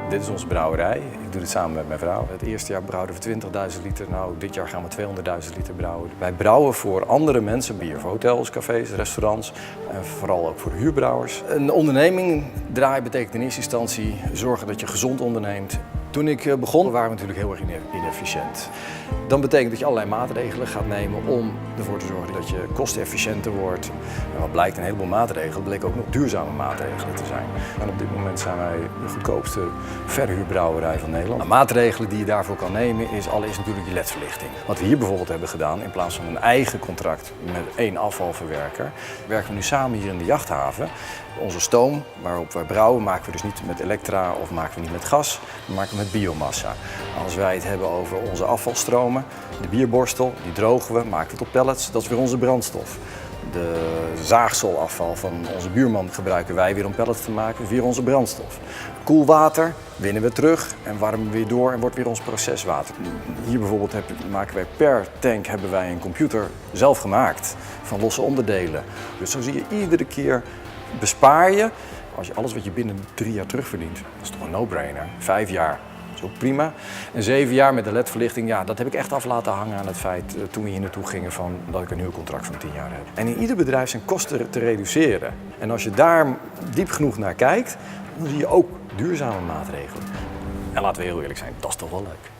Dit is onze brouwerij. Ik doe dit samen met mijn vrouw. Het eerste jaar brouwden we 20.000 liter. Nou, dit jaar gaan we 200.000 liter brouwen. Wij brouwen voor andere mensen, bier voor hotels, cafés, restaurants en vooral ook voor huurbrouwers. Een onderneming draaien betekent in eerste instantie zorgen dat je gezond onderneemt. Toen ik begon waren we natuurlijk heel erg inefficiënt. Dan betekent dat je allerlei maatregelen gaat nemen om ervoor te zorgen dat je kostenefficiënter wordt. En wat blijkt, een heleboel maatregelen bleken ook nog duurzame maatregelen te zijn. En op dit moment zijn wij de goedkoopste verhuurbrouwerij van Nederland. De maatregelen die je daarvoor kan nemen is allereerst natuurlijk je ledverlichting. Wat we hier bijvoorbeeld hebben gedaan, in plaats van een eigen contract met één afvalverwerker, werken we nu samen hier in de jachthaven. Onze stoom waarop wij brouwen maken we dus niet met elektra of maken we niet met gas, maar maken we met biomassa. Als wij het hebben over onze afvalstromen, de bierborstel, die drogen we, maken we tot pellets, dat is weer onze brandstof. De zaagselafval van onze buurman gebruiken wij weer om pellets te maken, via onze brandstof. Koelwater winnen we terug en warmen we weer door en wordt weer ons proceswater. Hier bijvoorbeeld maken wij per tank een computer zelf gemaakt van losse onderdelen. Dus zo zie je iedere keer bespaar je, als je alles wat je binnen 3 jaar terugverdient, dat is toch een no-brainer. 5 jaar. Dat is ook prima. En 7 jaar met de ledverlichting, ja, dat heb ik echt af laten hangen aan het feit toen we hier naartoe gingen dat ik een huurcontract van 10 jaar heb. En in ieder bedrijf zijn kosten te reduceren. En als je daar diep genoeg naar kijkt, dan zie je ook duurzame maatregelen. En laten we heel eerlijk zijn, dat is toch wel leuk.